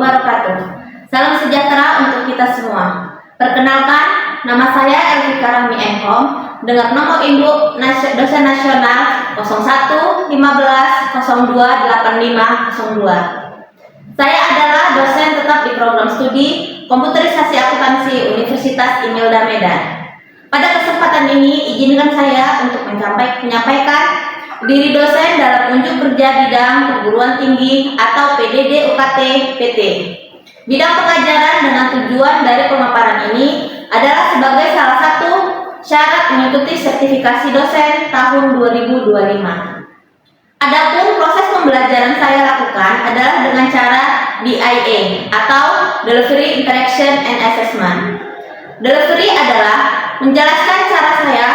wabarakatuh. Salam sejahtera untuk kita semua. Perkenalkan, nama saya Elvi Karami Enkom dengan nomor induk dosen nasional 01 15 02 85 02. Saya adalah dosen tetap di program studi Komputerisasi Akuntansi Universitas Imelda Medan. Pada kesempatan ini, izinkan saya untuk menyampaikan diri dosen dalam unjuk kerja bidang perguruan tinggi atau PDD UKT PT. Bidang pengajaran dengan tujuan dari pemaparan ini adalah sebagai salah satu syarat mengikuti sertifikasi dosen tahun 2025. Adapun proses pembelajaran saya lakukan adalah dengan cara DIA atau Delivery Interaction and Assessment. Delivery adalah menjelaskan cara saya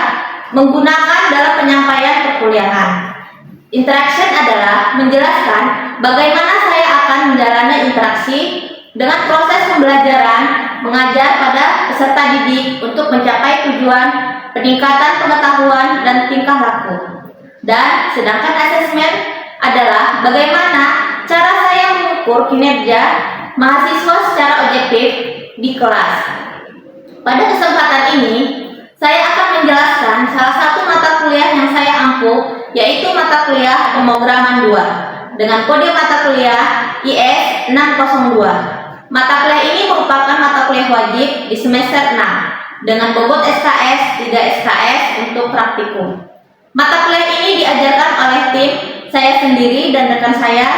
menggunakan dalam penyampaian perkuliahan. Interaction adalah menjelaskan bagaimana saya akan menjalani interaksi dengan proses pembelajaran mengajar pada peserta didik untuk mencapai tujuan peningkatan pengetahuan dan tingkah laku. Dan sedangkan asesmen adalah bagaimana cara saya mengukur kinerja mahasiswa secara objektif di kelas. Pada kesempatan ini, saya akan menjelaskan salah satu mata kuliah yang saya ampuh, yaitu mata kuliah pemrograman 2 dengan kode mata kuliah IS 602. Mata kuliah ini merupakan mata kuliah wajib di semester 6 dengan bobot SKS 3 SKS untuk praktikum. Mata kuliah ini diajarkan oleh tim saya sendiri dan rekan saya,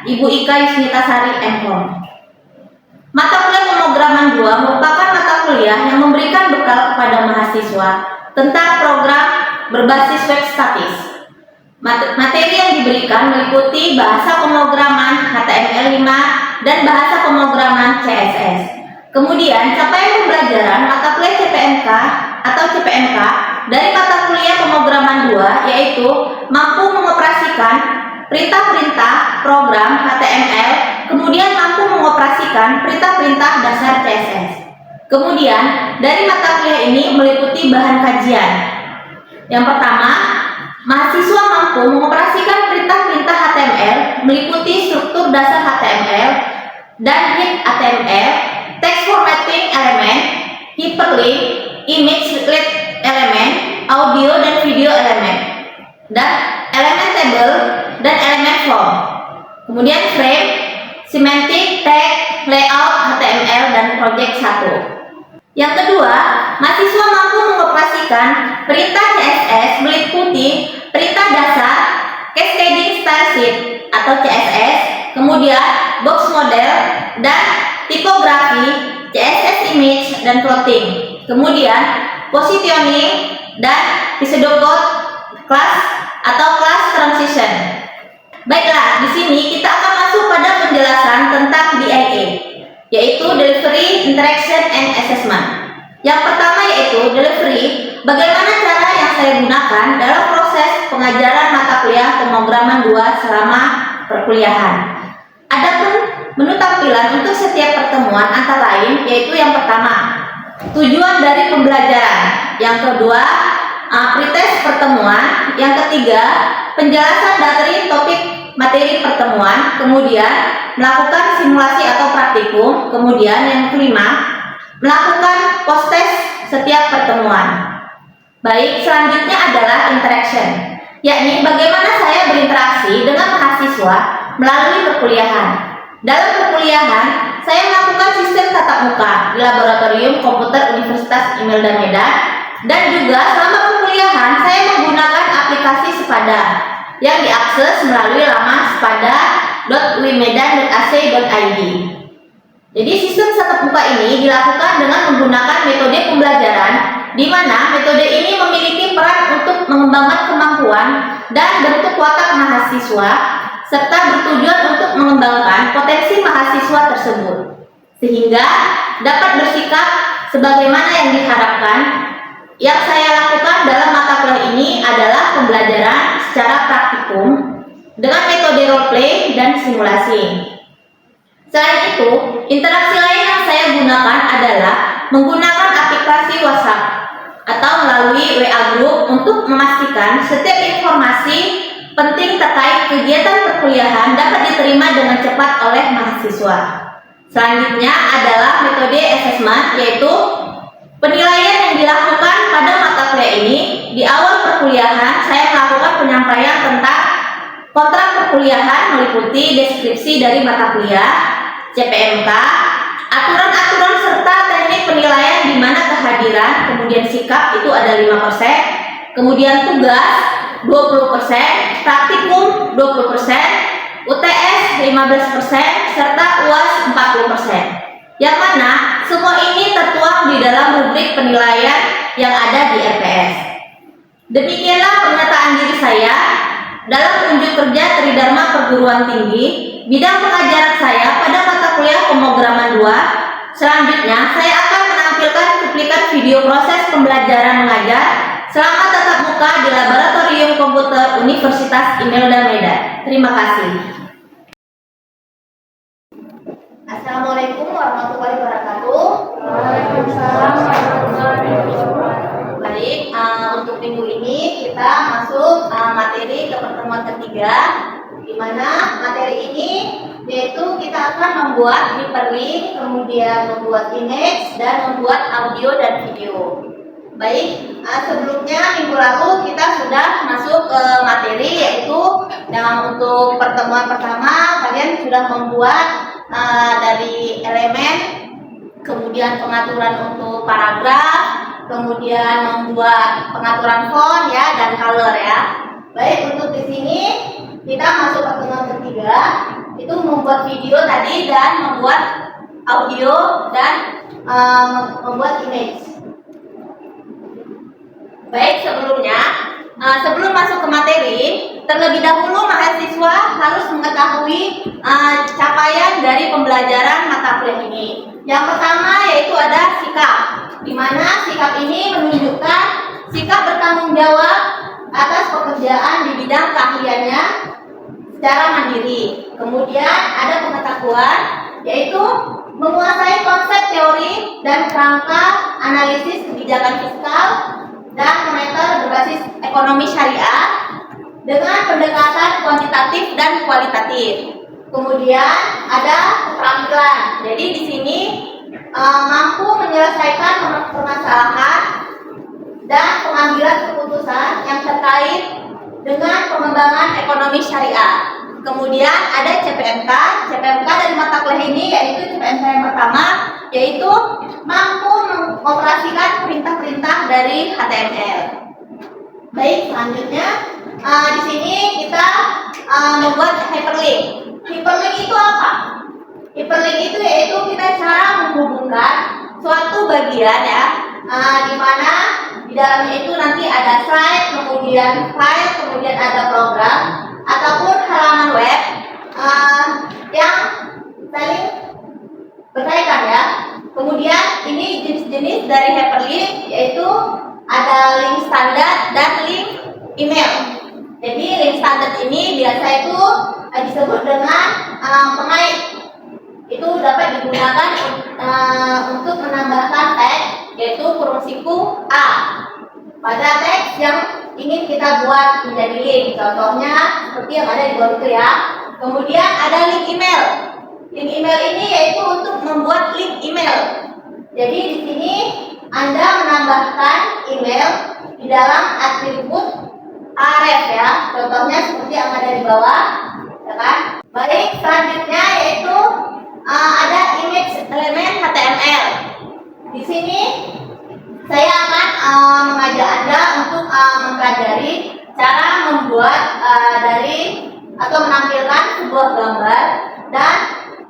Ibu Ika Yusnitasari Enkom. Mata kuliah pemrograman 2 merupakan mata kuliah yang memberikan bekal kepada mahasiswa tentang program berbasis web statis. Materi yang diberikan meliputi bahasa pemrograman HTML5 dan bahasa pemrograman CSS. Kemudian, capaian pembelajaran mata kuliah CPNK atau CPNK dari mata kuliah pemrograman 2 yaitu mampu mengoperasikan perintah-perintah program HTML, kemudian mampu mengoperasikan perintah-perintah dasar CSS. Kemudian, dari mata kuliah ini meliputi bahan kajian. Yang pertama, mahasiswa mampu mengoperasikan perintah-perintah HTML meliputi struktur dasar HTML dan head HTML, text formatting element, hyperlink, image read element, audio dan video element, dan elemen table dan elemen form. Kemudian frame, semantic, tag, layout, HTML, dan project 1. Yang kedua, mahasiswa mampu mengoperasikan perintah CSS meliputi perintah dasar, cascading style sheet atau CSS, kemudian box model dan tipografi, CSS image dan plotting, kemudian positioning dan pseudocode class atau class transition. Baiklah, di sini kita akan masuk pada penjelasan tentang DIA, yaitu Delivery Interaction and Assessment. Yang pertama yaitu delivery, bagaimana cara yang saya gunakan dalam proses pengajaran mata kuliah pemrograman 2 selama perkuliahan. Adapun menu tampilan untuk setiap pertemuan antara lain yaitu yang pertama, tujuan dari pembelajaran, yang kedua, pretest pertemuan, yang ketiga, penjelasan dari topik materi pertemuan, kemudian melakukan simulasi atau praktikum, kemudian yang kelima, melakukan post-test setiap pertemuan. Baik, selanjutnya adalah interaction, yakni bagaimana saya berinteraksi dengan mahasiswa melalui perkuliahan. Dalam perkuliahan, saya melakukan sistem tatap muka di Laboratorium Komputer Universitas Imelda Medan, dan juga selama perkuliahan saya menggunakan aplikasi Sepada yang diakses melalui laman sepada.uimedan.ac.id. Jadi sistem tatap muka ini dilakukan dengan menggunakan metode pembelajaran di mana metode ini memiliki peran untuk mengembangkan kemampuan dan bentuk watak mahasiswa serta bertujuan untuk mengembangkan potensi mahasiswa tersebut sehingga dapat bersikap sebagaimana yang diharapkan. Yang saya lakukan dalam mata kuliah ini adalah pembelajaran secara praktikum dengan metode role play dan simulasi. Selain itu, interaksi lain yang saya gunakan adalah menggunakan aplikasi WhatsApp atau melalui WA Group untuk memastikan setiap informasi penting terkait kegiatan perkuliahan dapat diterima dengan cepat oleh mahasiswa. Selanjutnya adalah metode assessment, yaitu penilaian yang dilakukan pada mata kuliah ini. Di awal perkuliahan, saya melakukan penyampaian tentang kontrak perkuliahan meliputi deskripsi dari mata kuliah, CPMK, aturan-aturan serta teknik penilaian di mana kehadiran, kemudian sikap itu ada 5%, kemudian tugas 20%, praktikum 20%, UTS 15%, serta UAS 40%. Yang mana semua ini tertuang di dalam rubrik penilaian yang ada di RPS. Demikianlah pernyataan diri saya dalam unjuk kerja Tridharma Perguruan Tinggi bidang pengajaran saya pada mata kuliah pemrograman 2. Selanjutnya saya akan menampilkan cuplikan video proses pembelajaran mengajar selama tatap muka di Laboratorium Komputer Universitas Imelda Medan. Terima kasih. Assalamualaikum warahmatullahi wabarakatuh. Waalaikumsalam warahmatullahi wabarakatuh. Baik, untuk minggu ini kita masuk materi ke pertemuan ketiga, di mana materi ini yaitu kita akan membuat hyperlink, kemudian membuat image, dan membuat audio dan video. Baik, sebelumnya minggu lalu kita sudah masuk ke materi, yaitu yang untuk pertemuan pertama kalian sudah membuat dari elemen, kemudian pengaturan untuk paragraf, kemudian membuat pengaturan font ya dan color ya. Baik, untuk di sini kita masuk pertemuan ketiga, itu membuat video tadi dan membuat audio dan membuat image. Baik, sebelum masuk ke materi, terlebih dahulu mahasiswa harus mengetahui capaian dari pembelajaran mata kuliah ini. Yang pertama yaitu ada sikap, di mana sikap ini menunjukkan sikap bertanggung jawab atas pekerjaan di bidang keahliannya secara mandiri. Kemudian ada pengetahuan, yaitu menguasai konsep teori dan kerangka analisis kebijakan fiskal dan moneter berbasis ekonomi syariah dengan pendekatan kuantitatif dan kualitatif. Kemudian ada keterampilan. Jadi di sini mampu menyelesaikan permasalahan dan pengambilan keputusan yang terkait dengan pengembangan ekonomi syariah. Kemudian ada CPMK. CPMK dari mata kuliah ini yaitu CPMK yang pertama, yaitu mampu mengoperasikan perintah-perintah dari HTML. Baik, selanjutnya di sini kita membuat hyperlink. Hyperlink itu apa? Hyperlink itu yaitu kita cara menghubungkan suatu bagian ya, di mana di dalamnya itu nanti ada slide, kemudian file, kemudian ada program ataupun halaman web yang saling berkaitan ya. Kemudian ini jenis-jenis dari hyperlink, yaitu ada link standar dan link email. Jadi link standar ini biasa itu disebut dengan pengait. Itu dapat digunakan untuk menambahkan teks, yaitu kurung siku A pada teks yang ingin kita buat menjadi link. Contohnya seperti yang ada di bawah itu ya. Kemudian ada link email. Link email ini yaitu untuk membuat link email. Jadi di sini Anda menambahkan email di dalam atribut aref ya. Contohnya seperti yang ada di bawah, ya kan? Baik, selanjutnya yaitu ada image elemen HTML. Di sini saya akan mengajak Anda untuk mempelajari cara membuat dari atau menampilkan sebuah gambar dan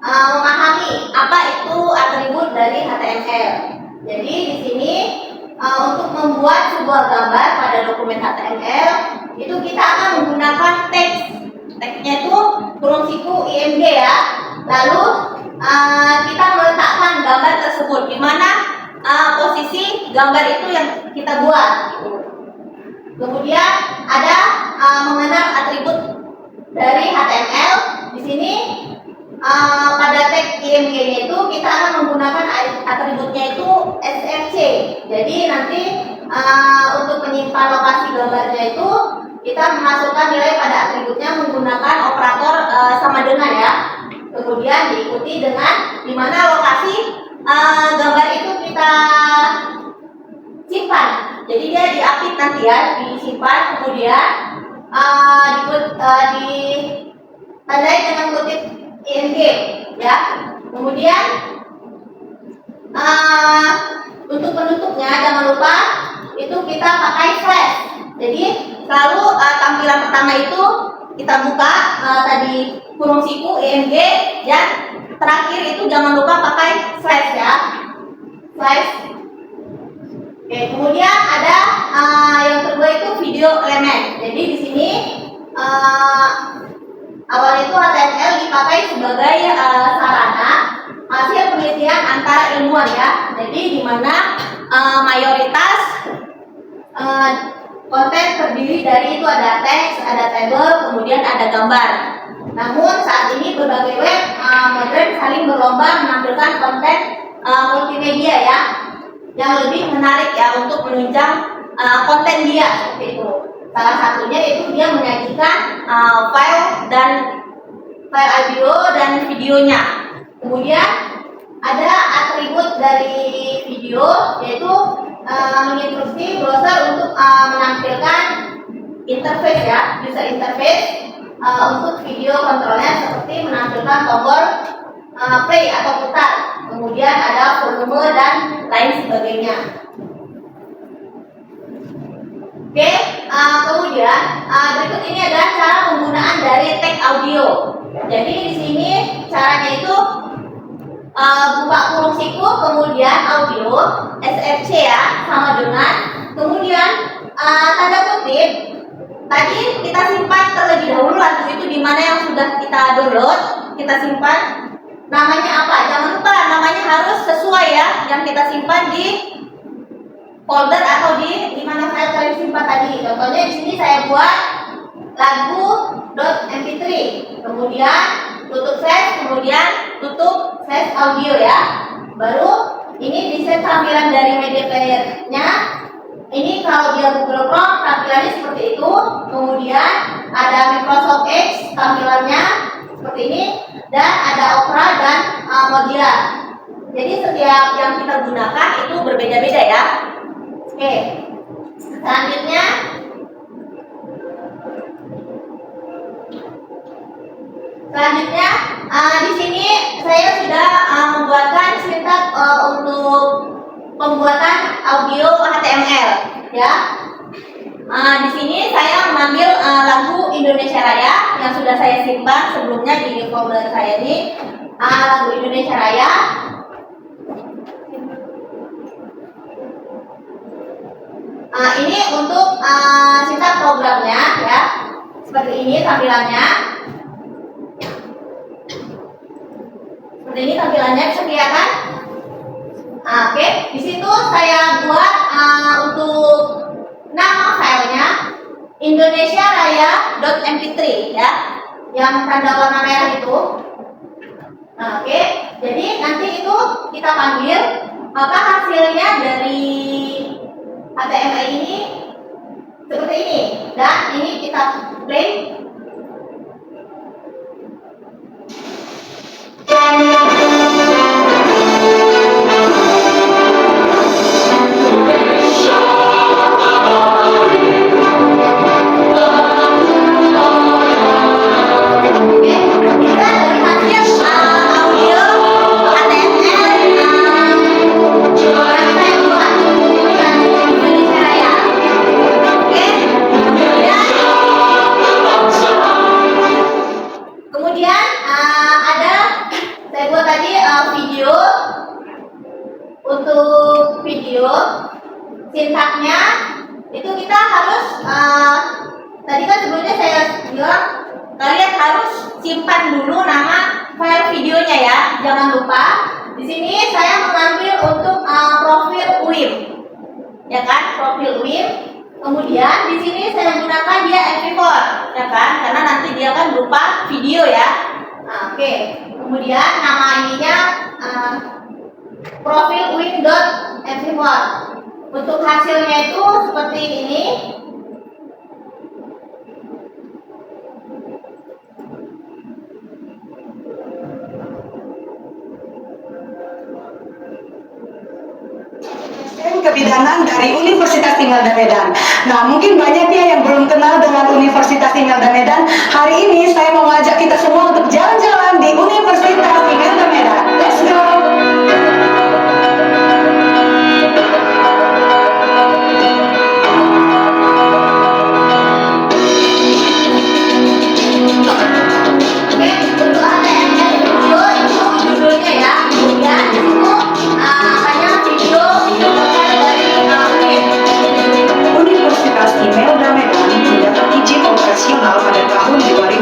memahami apa itu atribut dari HTML. Jadi di sini untuk membuat sebuah gambar pada dokumen HTML itu kita akan menggunakan teks. Teksnya itu kurung siku IMG ya. Lalu kita meletakkan gambar tersebut di mana posisi gambar itu yang kita buat. Kemudian ada mengenal atribut dari HTML. Di sini pada tag IMG itu kita akan menggunakan atributnya itu src. Jadi nanti untuk menyimpan lokasi gambarnya itu kita memasukkan nilai pada atributnya menggunakan operator sama dengan ya. Kemudian diikuti dengan di mana lokasi gambar itu kita simpan. Jadi dia diapit nanti ya, disimpan, kemudian ditandai dengan kutip ING ya. Kemudian untuk penutupnya jangan lupa itu kita pakai flash. Jadi selalu tampilan pertama itu kita buka tadi kurung siku ING ya. Terakhir itu jangan lupa pakai flash ya. Flash. Oke, kemudian ada yang kedua itu video element. Jadi di sini awal itu HTML dipakai sebagai sarana hasil penelitian antara ilmuwan ya. Jadi di mana mayoritas konten terdiri dari itu ada teks, ada table, kemudian ada gambar. Namun saat ini berbagai web modern saling berlomba menampilkan konten multimedia ya, yang lebih menarik ya untuk menunjang konten dia seperti itu. Salah satunya itu dia menyajikan file audio dan videonya. Kemudian ada atribut dari video yaitu menginstruksi browser untuk menampilkan interface ya, user interface untuk video kontrolnya seperti menampilkan tombol play atau putar. Kemudian ada volume dan lain sebagainya. Oke, kemudian berikut ini adalah cara penggunaan dari tag audio. Jadi di sini caranya itu buka kurung siku, kemudian audio SFC ya, sama dengan kemudian tanda kutip. Tadi kita simpan terlebih dahulu lagu itu di mana yang sudah kita download, kita simpan. Namanya apa? Jangan lupa namanya harus sesuai ya, yang kita simpan di folder atau di mana file kalian simpan tadi. Contohnya di sini saya buat lagu.mp3, kemudian tutup flash, kemudian tutup flash audio ya. Baru ini di set tampilan dari media playernya. Ini kalau dia Google Chrome tampilannya seperti itu. Kemudian ada Microsoft Edge tampilannya seperti ini, dan ada Opera dan Mozilla. Jadi setiap yang kita gunakan itu berbeda-beda ya. Oke, selanjutnya di sini saya sudah membuatkan sintak untuk pembuatan audio HTML ya. Di sini saya mengambil lagu Indonesia Raya yang sudah saya simpan sebelumnya di folder saya ini, lagu Indonesia Raya. Ini untuk sintak programnya ya, seperti ini tampilannya. Seperti ini tampilannya, bisa kelihatan. Oke, di situ saya buat untuk nama filenya Indonesia Raya.mp3 ya, yang tanda warna merah itu. Oke, jadi nanti itu kita panggil, maka hasilnya dari HTML ini seperti ini, dan ini kita play. Untuk video sintaknya itu kita harus tadi kan sebelumnya saya bilang kalian harus simpan dulu nama file videonya ya, jangan lupa. Di sini saya mengambil untuk profil UIM ya kan, profil UIM. Kemudian di sini saya gunakan dia MP4 ya kan, karena nanti dia akan berupa video ya. Oke. Kemudian nama ininya profil win.mp4. Untuk hasilnya itu seperti ini. Kebidanan dari Universitas Imelda Medan. Nah, mungkin banyak ya yang belum kenal dengan Universitas Imelda Medan. Hari ini saya mau ngajak kita semua untuk jalan-jalan di Universitas Imelda Medan. Let's go! Oke, untuk Anda yang lihat video itu judulnya ya. Kemudian di situ banyak video dari UIN. Universitas Imelda Medan mendapat izin operasional pada tahun 2019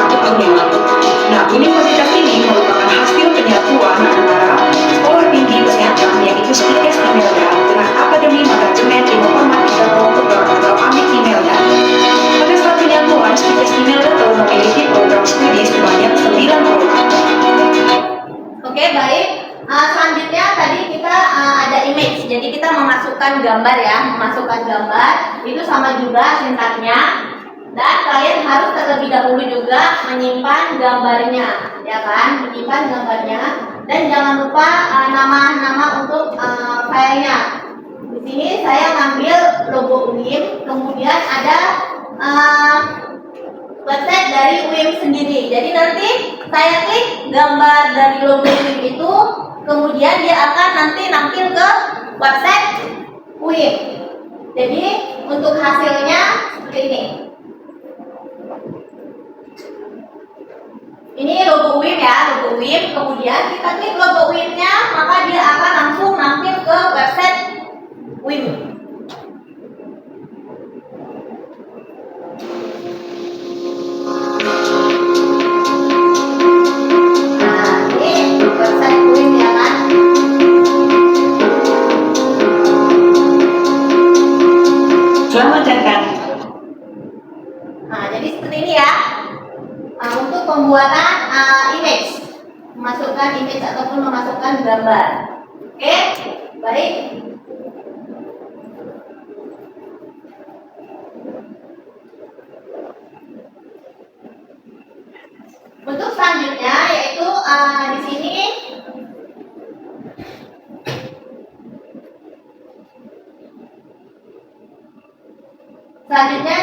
atau tahun yang lalu. Nah, universitas ini merupakan hasil penyatuan antara Sekolah Tinggi Kesehatan yaitu STIKES Imelda dengan Akademi Manajemen Informatika Komputer atau AMIK Imelda. Pada saat penyatuan, STIKES Imelda telah memiliki program studi sebanyak 9 program. Oke, baik. Selanjutnya tadi kita ada image. Jadi kita memasukkan gambar ya, memasukkan gambar. Itu sama juga singkatnya. Dan kalian harus terlebih dahulu juga menyimpan gambarnya, ya kan? Menyimpan gambarnya. Dan jangan lupa nama-nama untuk filenya. Di sini saya ngambil logo UIN, kemudian ada website dari UIN sendiri. Jadi nanti saya klik gambar dari logo UIN itu, kemudian dia akan nanti nampil ke website UIN. Jadi untuk hasilnya seperti ini. Ini logo UIN ya, logo UIN. Kemudian kita klik logo UIN-nya, maka dia akan langsung nampil ke website UIN. Website UIN ya kan. Selamat datang. Nah, jadi seperti ini ya. Untuk pembuatan image, memasukkan image ataupun memasukkan gambar. Oke, baik. Untuk selanjutnya yaitu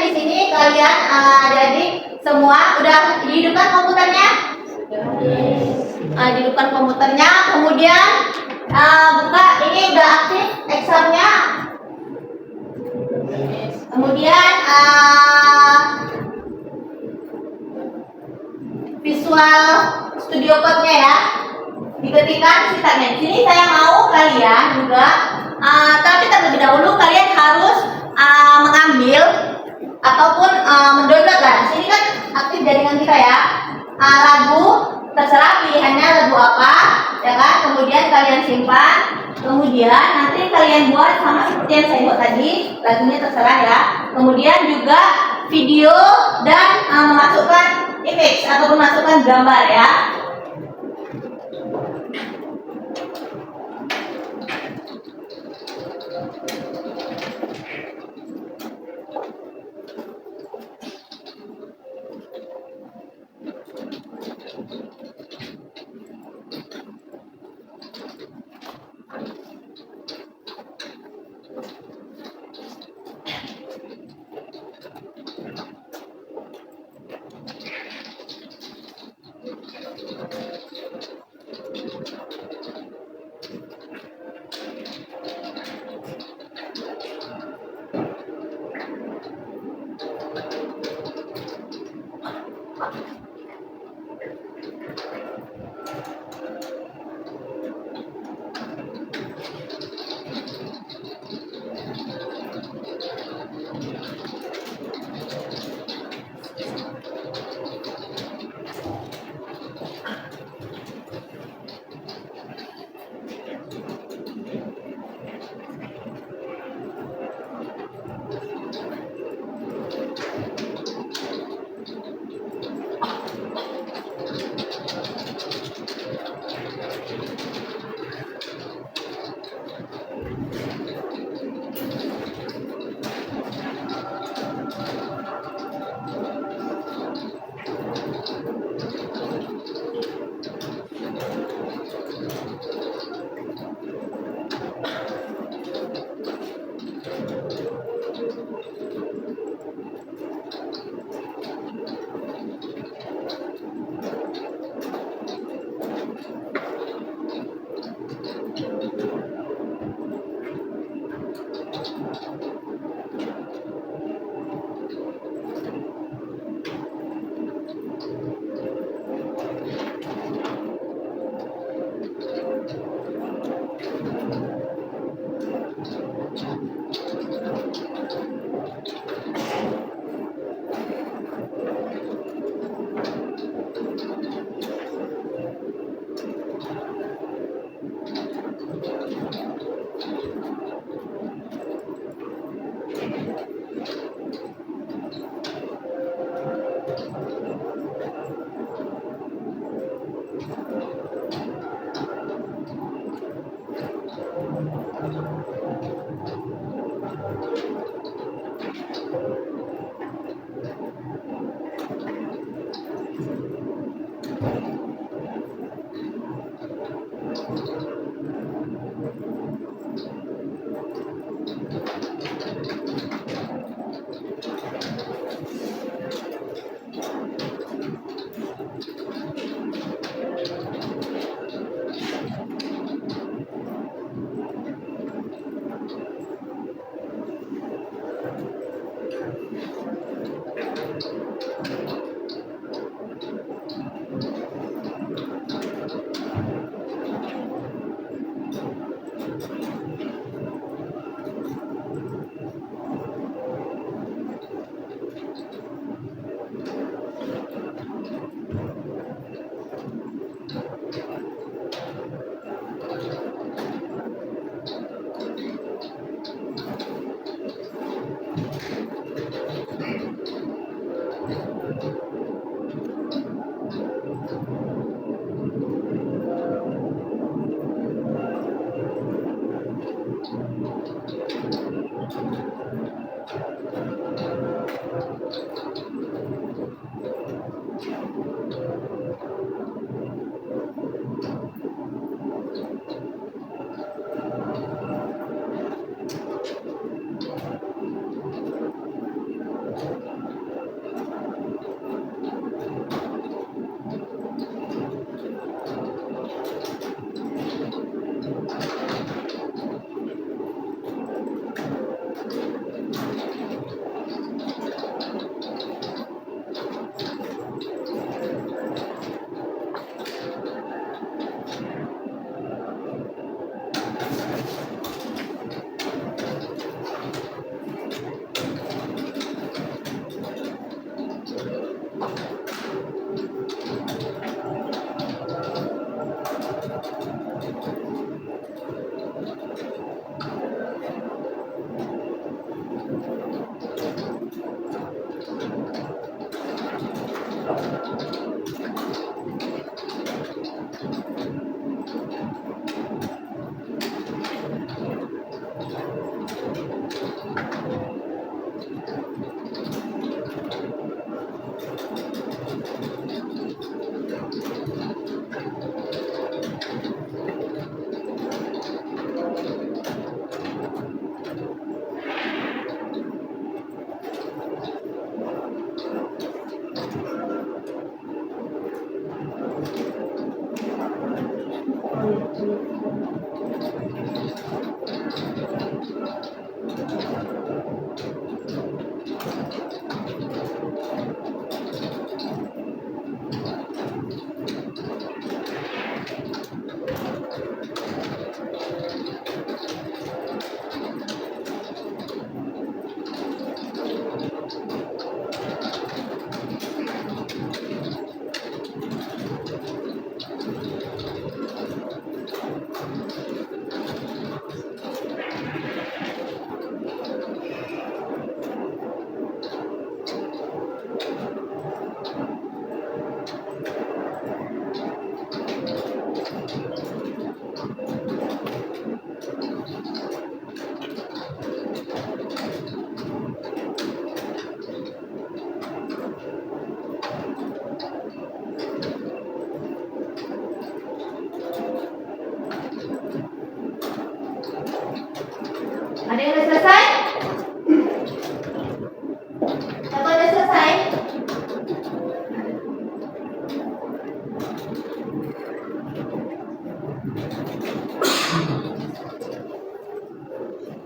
di sini kalian adik-adik semua udah dihidupkan komputernya? Dihidupkan komputernya, kemudian buka, ini udah aktif examnya. Kemudian Visual Studio Code-nya ya, diketikkan singkatnya. Di sini saya mau kalian juga, tapi terlebih dahulu kalian harus mengambil ataupun mendownload lah. Di sini kan aktif jaringan kita ya. Lagu terserah pilihannya lagu apa, ya kan? Kemudian kalian simpan. Kemudian nanti kalian buat sama seperti yang saya buat tadi, lagunya terserah ya. Kemudian juga video dan memasukkan image ataupun memasukkan gambar ya. Ada yang udah selesai? Siapa udah selesai?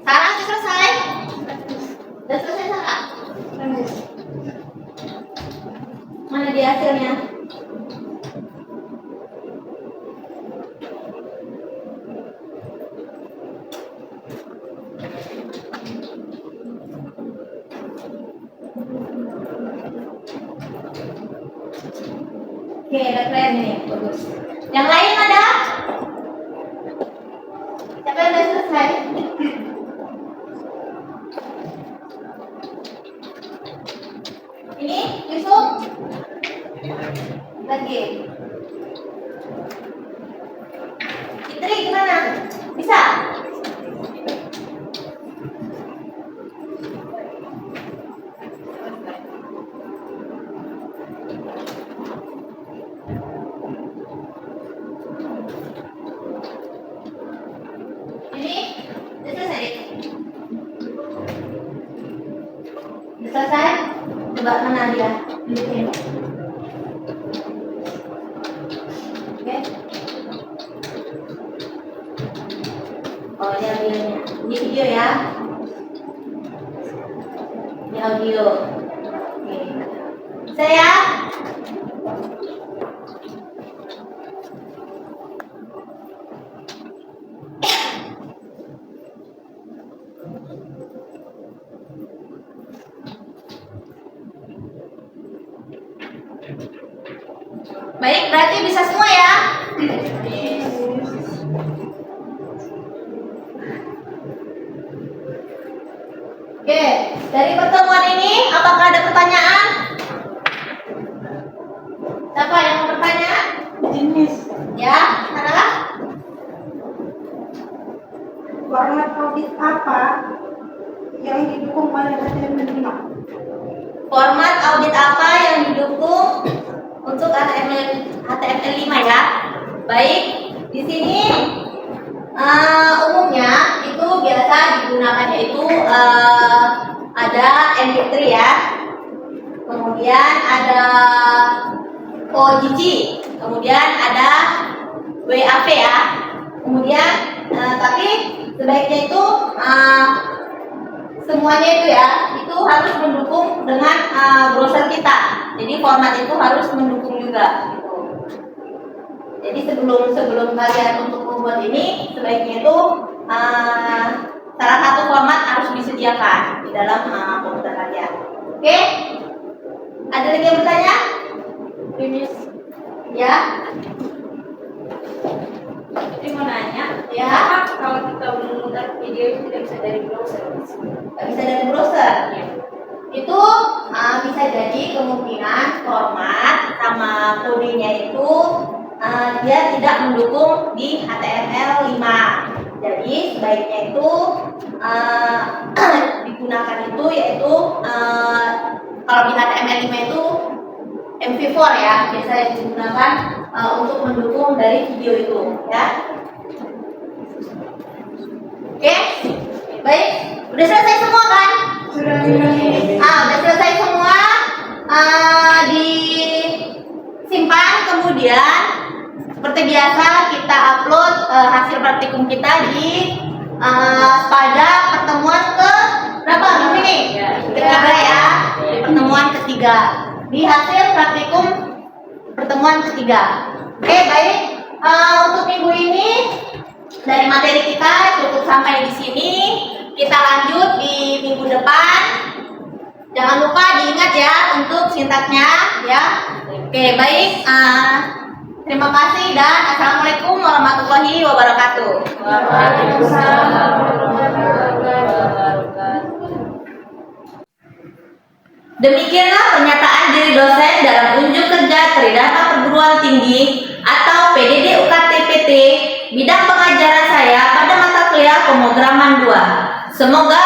Sarah udah selesai? Udah selesai Sarah? Mana dia hasilnya? Oke, udah keren nih, bagus. Yang lain ada? Siapa yang udah selesai? Ini, Yusuf? Lagi. Fitri gimana? Bisa? Ini udah selesai. Udah selesai? Coba mana dia? Tunjukin. Oke. Oh, ini audionya. Ini video ya. Ini audio. Oke. Saya baik, berarti bisa semua ya? Oke, dari pertemuan ini apakah ada pertanyaan? Siapa yang mau bertanya? Jenis Ya, Sarah? format audit apa yang didukung oleh HTML5? Format audit apa yang didukung untuk HTML5 ya? Baik, di sini umumnya itu biasa digunakannya itu ada MP3 ya, kemudian ada OGG, kemudian ada WAV ya, kemudian tapi sebaiknya itu semuanya itu ya, itu harus mendukung dengan browser kita. Jadi format itu harus mendukung juga. Gitu. Jadi sebelum kalian untuk membuat ini, sebaiknya itu salah satu format harus disediakan di dalam komputer kalian. Oke? Ada lagi yang bertanya? Jenis Ya? Jadi mau nanya, Ya? kalau kita memutar video itu tidak bisa dari browser? Nggak bisa dari browser. Itu bisa jadi kemungkinan format sama kodenya itu dia tidak mendukung di HTML5. Jadi sebaiknya itu digunakan itu yaitu kalau di HTML5 itu MV4 ya, biasa yang digunakan untuk mendukung dari video itu ya. Oke, baik, udah selesai semua kan? Sudah Udah selesai semua, disimpan, kemudian Seperti biasa kita upload hasil praktikum kita pada pertemuan ke berapa minggu ini? Ketiga ya. Di pertemuan ketiga. Di hasil praktikum pertemuan ketiga. Oke, baik. Untuk minggu ini dari materi kita cukup sampai di sini. Kita lanjut di minggu depan. Jangan lupa diingat ya untuk sintaksnya ya. Oke, baik. Terima kasih dan assalamualaikum warahmatullahi wabarakatuh. Waalaikumsalam warahmatullahi wabarakatuh. Demikianlah pernyataan diri dosen dalam unjuk kerja Tridharma Perguruan Tinggi atau PDD UKT PT bidang pengajaran saya pada mata kuliah pemrograman 2. Semoga